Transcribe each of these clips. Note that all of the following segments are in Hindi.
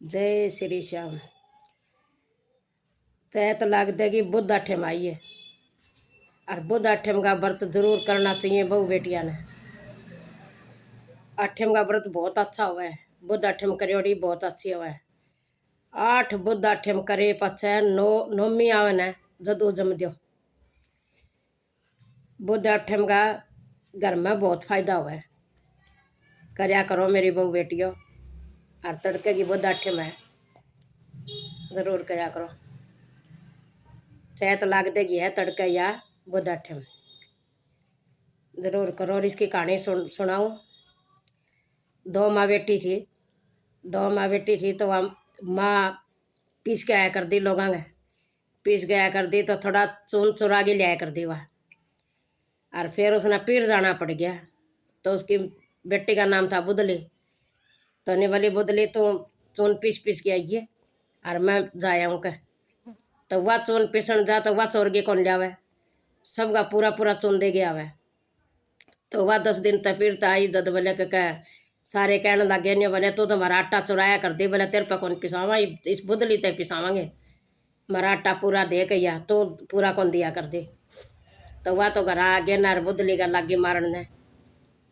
जय श्री श्याम। तय तो लगता कि बुध अठम आई है और बुध अठम का व्रत जरूर करना चाहिए बहू बेटिया ने। अठम का व्रत बहुत अच्छा हुआ है। बुध अठम करियोड़ी बहुत अच्छी हुआ है। 8 बुध अठम करे पछे नौमी आवे न जदू जम दो। बुध अठम का घर में बहुत फायदा हुआ है। करया करो मेरी बहू बेटियों। और तड़के की बुध अठम है, जरूर करया करो। चाहे तो लाग देगी है तड़के या बुध अठम, जरूर करो। और इसकी कहानी सुनाऊं। 2 माँ बेटी थी। 2 माँ बेटी थी तो वह माँ पीस के आया कर दी। लोगों ने पीस के आया कर दी तो थोड़ा चून चुरा के लिया कर दी वह। और फिर उसने पीर जाना पड़ गया। तो उसकी बेटी का नाम था बुदली। तो नहीं बोली बुदली तू चून पीस पीस के आइए और मैं जाया हूँ। तो वह चून पीसन जा तो वह चोर के कौन लियावे, सबका पूरा पूरा चून दे गया वह। तो वह 10 दिन तक फिर आई। जद बोले कह सारे कहने लगे नहीं बोले तू तो हमारा आटा चुराया कर दे। बोले तेरे पे कौन पिसावा, इस बुदली ते पिसावांगे। हमारा आटा पूरा दे के या तो पूरा कौन दिया कर दे। तो वह तो घर आ गया नार बुदली का लागी मारन ने,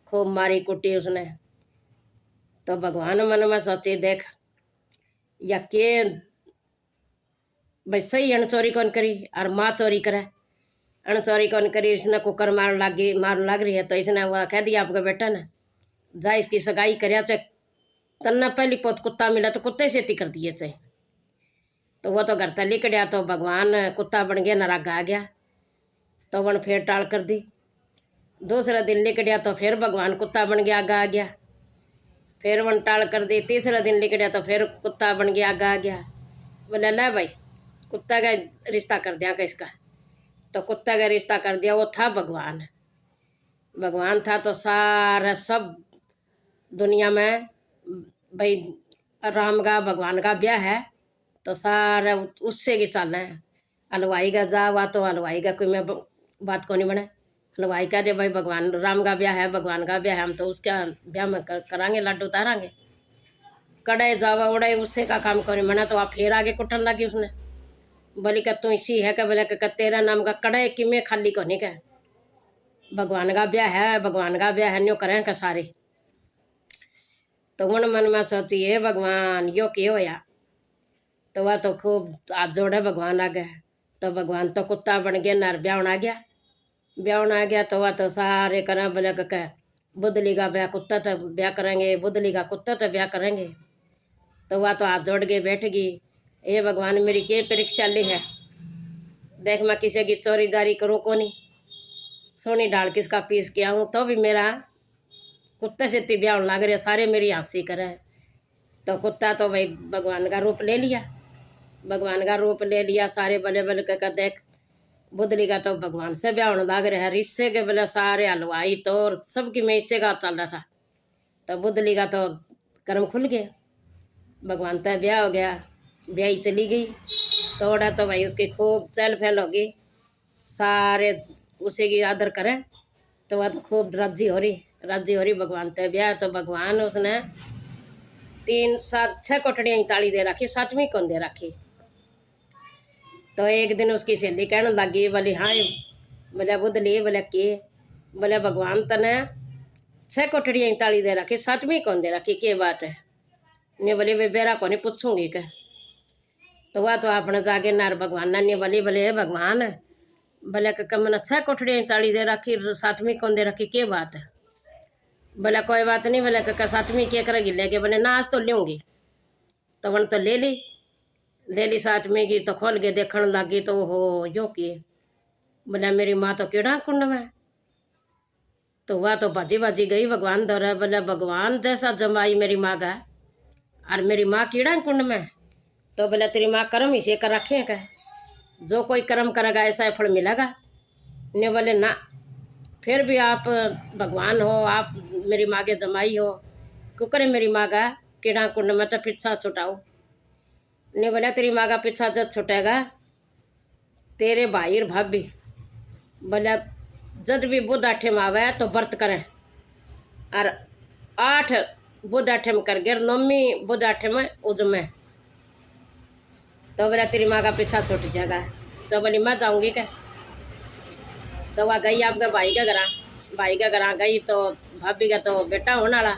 खूब मारी कुटी उसने। तो भगवान मन में सोची देख या के भाई सही अण चोरी कौन करी और माँ चोरी करे। अण चोरी कौन करी, इसने कुकर मारन लग रही है। तो इसने वह कह दिया आपका बेटा ने जा इसकी सगाई कर चाहे तन्ना पहली पोत कुत्ता मिला तो कुत्ते से कर दिए चाहे। तो वह तो घर तक लिख गया। तो भगवान कुत्ता बन गया, नारागा आ गया। तो वन फिर टाल कर दी। दूसरा दिन लिख गया तो फिर भगवान कुत्ता बन गया, आगा आ गया। फिर वन टाल कर दी। तीसरा दिन लिख गया तो फिर कुत्ता बन गया, आगा आ गया। बोले ले भाई कुत्ता का रिश्ता कर दिया का इसका। तो कुत्ता का रिश्ता कर दिया। वो था भगवान। भगवान था तो सारा सब दुनिया में भाई राम का भगवान का ब्याह है तो सारा उससे की चाल है। हलवाई का जा हुआ तो हलवाई का कोई मैं बात को नहीं बने। हलवाई का दे भाई भगवान राम का ब्याह है, भगवान का ब्याह है, हम तो उसका ब्याह में करांगे, लड्डू उतारांगे। कड़े जावा उड़े उससे का काम को नहीं बना। तो आप फिर आगे कुटन लगी उसने। बोली का तू इसी है क्या। बोले का तेरा नाम का कड़े कि मैं खाली को नहीं कह, भगवान का ब्याह है, भगवान का ब्याह है न्यो करें का सारे। तो मन मन में सोची है भगवान यो क्यों होया। तो वह तो खूब हाथ जोड़े भगवान आ गए। तो भगवान तो कुत्ता बन गया, नर ब्याहन आ गया। ब्याहन आ गया तो वह तो सारे करें बोले कह बुदली का ब्याह कुत्ता तो ब्याह करेंगे, बुदली का कुत्ता तो ब्याह करेंगे। तो वह तो हाथ जोड़ के बैठ गई। ये भगवान मेरी क्या परीक्षा ली है, देख मैं किसी की चोरी दारी करूँ को नहीं, सोनी डाल किसका पीस के आऊँ तो भी मेरा कुत्ते से ती ब्याह लग रहे, सारे मेरी हंसी करें। तो कुत्ता तो भाई भगवान का रूप ले लिया। भगवान का रूप ले लिया। सारे बले बले का देख बुदली का तो भगवान से ब्याह लग रहा है। रिश्ते के बोले सारे हलवाई तो सबकी में इससे का चल रहा था। तो बुदली का तो कर्म खुल गया। भगवान तो ब्याह हो गया, ब्याही चली गई। थोड़ा तो भाई उसकी खूब चल फैल होगी, सारे उसी की आदर करें। तो वह तो खूब राजी हो रही भगवान तो ब्याह। तो भगवान उसने 3 7 6 कोठड़ियाँ ताली दे रखी, 7वीं कौन दे रखी। तो एक दिन उसकी सहेली कहने लगी बोली हाँ बोले बुदली बोले के, बोले भगवान तने 6 कोठड़ियाँ ताली दे रखी, 7वीं कौन दे रखी, के बात है। नहीं बोली वे बेरा को नहीं पूछूंगी क्या। तो वह तो आपने जाके नार भगवान नानी बोली बोले भगवान बोले कि मैंने 6 कोठड़ियाँ ताली दे रखी, 7वीं कौन दे रखी, के बात है। बोले कोई बात नहीं। बोले का 7वीं क्या करेगी लेके। बोले ना आज तो लूँगी। तो वन तो ले ली 7वीं की। तो खोल के देखने लगी तो हो यो किए। बोले मेरी माँ तो कीड़ा कुंड में। तो वह तो बाजी बाजी गई भगवान दौरा। बोले भगवान जैसा जमाई मेरी माँ का और मेरी माँ कीड़ा कुंड में। तो बोले तेरी माँ कर्म ही से कर रखे क्या, जो कोई कर्म करेगा ऐसा फल मिलेगा। ने बोले ना फिर भी आप भगवान हो, आप मेरी माँ के जमाई हो, क्यों करे मेरी माँ का कीड़ा कुंड में तो पीछा छुटाओ। ने बोला तेरी माँ का पीछा जब छुटेगा तेरे भाई और भाभी बोला जब भी बुध अठम आवे तो व्रत करें और 8 बुध आठम कर गया नौमी बुध आठम उजमे। तो बोला तेरी माँ का पीछा छूट जाएगा। तो बोली मैं जाऊँगी क्या। तो वह गई आपके भाई के घर गई। तो भाभी का तो बेटा होने वाला।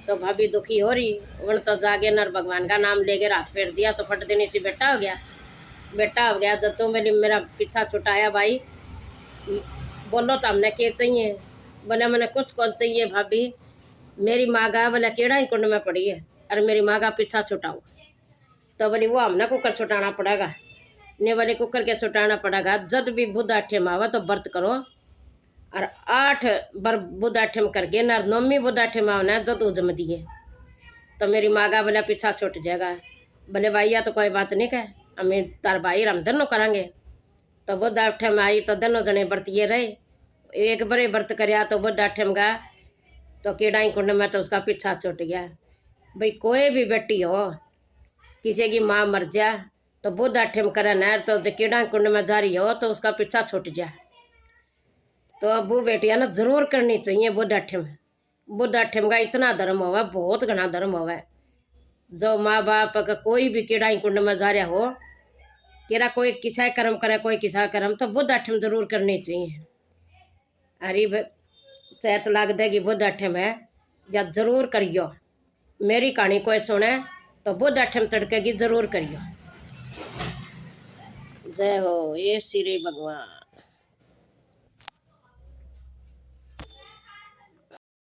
तो भाभी दुखी हो रही। उन तो जागे नर भगवान का नाम लेके रात फेर दिया। तो फट देने से बेटा हो गया। जब तो मेरा पीछा छुटाया भाई, बोलो तो हमने क्या चाहिए। बोले मैंने कुछ कौन चाहिए भाभी, मेरी माँ का बोले केड़ा ही कुंड में पड़ी है, अरे मेरी माँ का पीछा छुटाओ। तो बोली वो हमने कुकर छुटाना पड़ेगा। ने बोले कुकर के छुटाना पड़ेगा। जब भी बुध आठम आवा तो व्रत करो और 8 बार बुध आठम करके ना नौमी बुध आठम आवना जद उजम दिए तो मेरी माँ का बोला पीछा छूट जाएगा। बोले भाई या तो कोई बात नहीं कह, हमें तार भाई हम दोनों करेंगे। तो बुध आठम आई तो दोनों जने व्रतिये रहे। एक बड़े व्रत करया तो बुध आठम का तो केड़ाई कुंड में तो उसका पीछा छूट गया। भाई कोई भी बेटी हो, किसी की माँ मर जा तो बुध आठम करे न तो केड़ा कुंड में जा रही हो तो उसका पीछा छूट जाए। तो अब वो बेटियां ना जरूर करनी चाहिए बुध आठम। बुध आठम का इतना धर्म होगा, बहुत घना धर्म होगा। जो माँ बाप का कोई भी कीड़ा कुंड में जा रहा हो, केरा कोई किसा कर्म करे कोई किसा कर्म, तो बुध आठम जरूर करनी चाहिए। अरे चैत लाग देगी बुध आठम है या जरूर करियो। मेरी कहानी कोई सुने तो बुध आठम तड़के की जरूर करियो। जय हो ये श्री भगवान।